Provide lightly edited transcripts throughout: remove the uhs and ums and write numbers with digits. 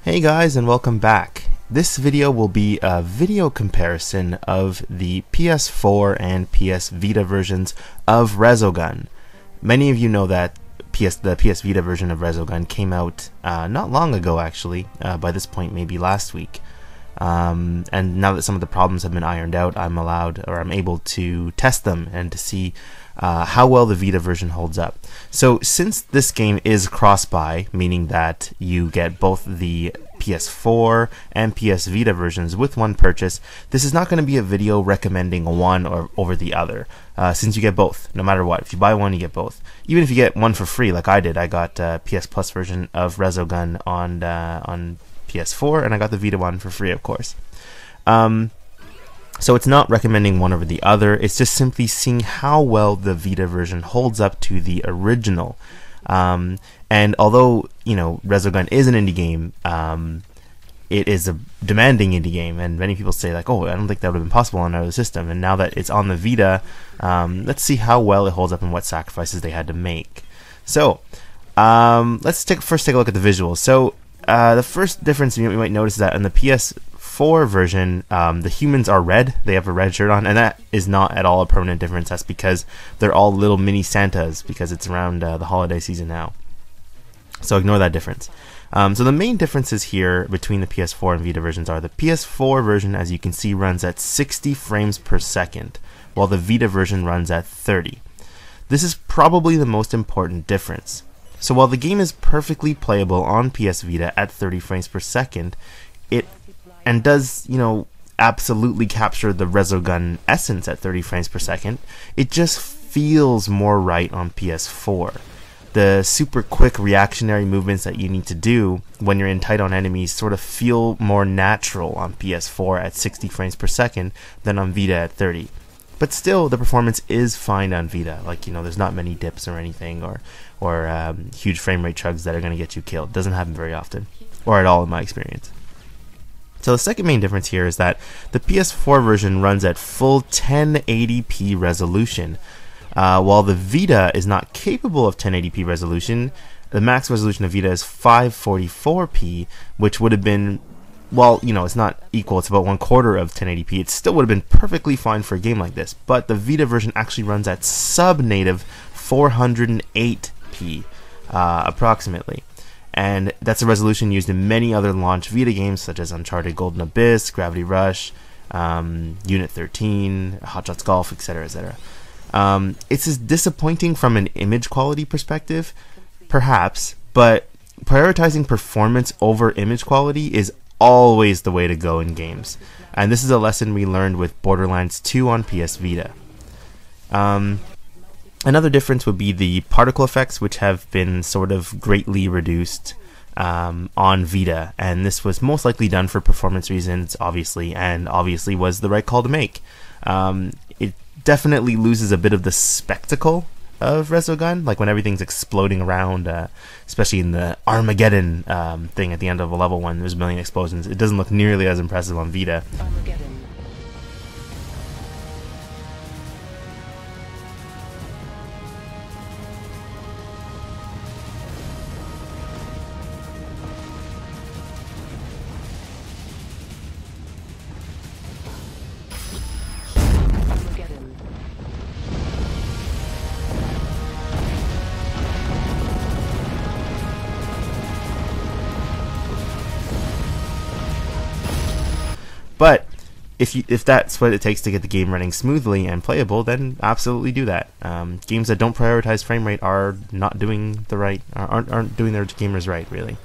Hey guys, and welcome back. This video will be a video comparison of the PS4 and PS Vita versions of Resogun. Many of you know that the PS Vita version of Resogun came out not long ago, actually. By this point, maybe last week. And now that some of the problems have been ironed out, I'm able to test them and to see how well the Vita version holds up. So since this game is cross-buy, meaning that you get both the PS4 and PS Vita versions with one purchase, this is not going to be a video recommending one or over the other, since you get both, no matter what. If you buy one, you get both. Even if you get one for free, like I did, I got PS Plus version of Resogun on PS4, and I got the Vita one for free, of course. So it's not recommending one over the other, it's just simply seeing how well the Vita version holds up to the original. And although, Resogun is an indie game, it is a demanding indie game, and many people say like, oh, I don't think that would have been possible on another system, and now that it's on the Vita, let's see how well it holds up and what sacrifices they had to make. So, let's first take a look at the visuals. So, the first difference you might notice is that in the PS4 version, the humans are red. They have a red shirt on, and that is not at all a permanent difference. That's because they're all little mini Santas, because it's around the holiday season now. So ignore that difference. So the main differences here between the PS4 and Vita versions are the PS4 version, as you can see, runs at 60 frames per second, while the Vita version runs at 30. This is probably the most important difference. So while the game is perfectly playable on PS Vita at 30 frames per second, it does, absolutely capture the Resogun essence at 30 frames per second, it just feels more right on PS4. The super quick reactionary movements that you need to do when you're in tight on enemies sort of feel more natural on PS4 at 60 frames per second than on Vita at 30. But still, the performance is fine on Vita. Like, there's not many dips or anything, or huge frame rate chugs that are going to get you killed. It doesn't happen very often, or at all in my experience. So the second main difference here is that the PS4 version runs at full 1080p resolution, while the Vita is not capable of 1080p resolution. The max resolution of Vita is 544p, which would have been, well, it's not equal, it's about 1/4 of 1080p. It still would have been perfectly fine for a game like this, but the Vita version actually runs at sub-native 408p, approximately. And that's a resolution used in many other launch Vita games, such as Uncharted Golden Abyss, Gravity Rush, Unit 13, Hot Shots Golf, etc., etc. It's disappointing from an image quality perspective, perhaps, but prioritizing performance over image quality is always the way to go in games. And this is a lesson we learned with Borderlands 2 on PS Vita. Another difference would be the particle effects, which have been sort of greatly reduced on Vita, and this was most likely done for performance reasons, obviously, and obviously was the right call to make. It definitely loses a bit of the spectacle of Resogun, like when everything's exploding around, especially in the Armageddon thing at the end of a level when there's a million explosions. It doesn't look nearly as impressive on Vita. But if that's what it takes to get the game running smoothly and playable, then absolutely do that. Games that don't prioritize frame rate are not doing aren't doing their gamers right, really.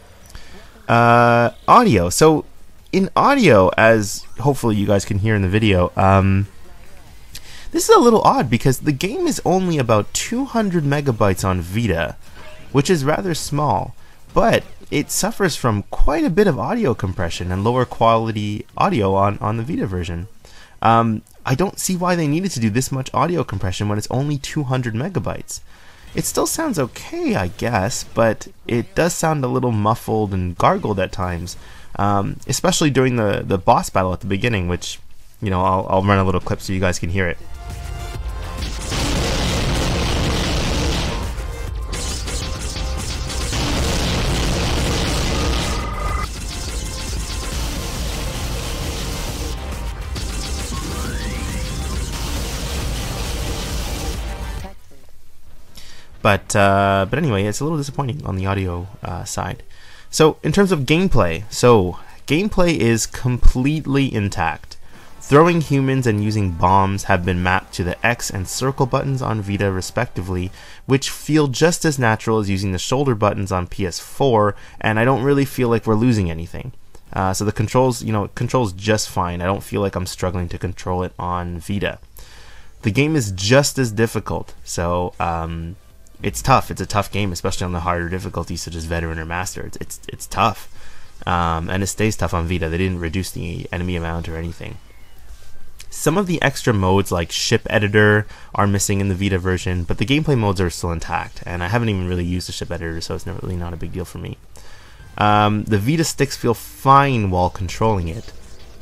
Audio. So in audio, as hopefully you guys can hear in the video, this is a little odd because the game is only about 200 megabytes on Vita, which is rather small, but it suffers from quite a bit of audio compression and lower quality audio on the Vita version. I don't see why they needed to do this much audio compression when it's only 200 megabytes. It still sounds okay, I guess, but it does sound a little muffled and gargled at times, especially during the boss battle at the beginning, which, I'll run a little clip so you guys can hear it. But anyway, it's a little disappointing on the audio side. So in terms of gameplay, gameplay is completely intact. Throwing humans and using bombs have been mapped to the X and circle buttons on Vita respectively, which feel just as natural as using the shoulder buttons on PS4, and I don't really feel like we're losing anything. So the controls, it controls just fine. I don't feel like I'm struggling to control it on Vita. The game is just as difficult, so it's tough. It's a tough game, especially on the harder difficulties such as Veteran or Master. It's tough, and it stays tough on Vita. They didn't reduce the enemy amount or anything. Some of the extra modes like Ship Editor are missing in the Vita version, but the gameplay modes are still intact, and I haven't even really used the Ship Editor, so it's really not a big deal for me. The Vita sticks feel fine while controlling it.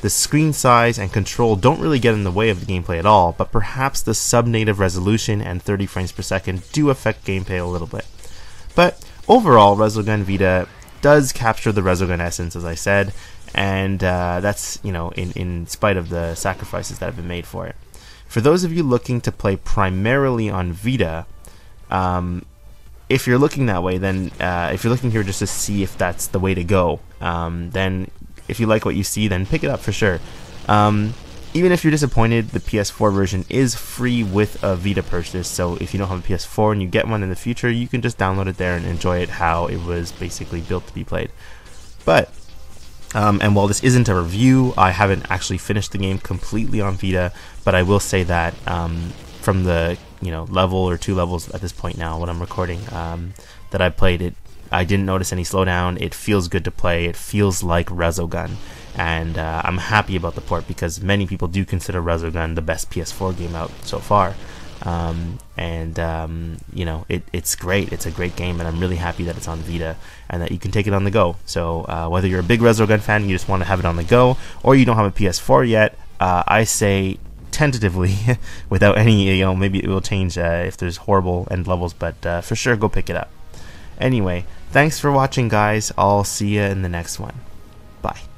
The screen size and control don't really get in the way of the gameplay at all, but perhaps the sub-native resolution and 30 frames per second do affect gameplay a little bit. But overall, Resogun Vita does capture the Resogun essence, as I said, and that's, in spite of the sacrifices that have been made for it. For those of you looking to play primarily on Vita, if you're looking that way, then if you're looking here just to see if that's the way to go, then if you like what you see, then pick it up for sure. Even if you're disappointed, the PS4 version is free with a Vita purchase, so if you don't have a PS4 and you get one in the future, you can just download it there and enjoy it how it was basically built to be played. But and while this isn't a review, I haven't actually finished the game completely on Vita, but I will say that from the level or 2 levels at this point now when I'm recording that I played it, I didn't notice any slowdown. It feels good to play. It feels like Resogun, and I'm happy about the port because many people do consider Resogun the best PS4 game out so far. It's great. It's a great game, and I'm really happy that it's on Vita and that you can take it on the go. So whether you're a big Resogun fan and you just want to have it on the go, or you don't have a PS4 yet, I say tentatively, without any, maybe it will change if there's horrible end levels, but for sure go pick it up. Anyway, thanks for watching, guys. I'll see you in the next one. Bye.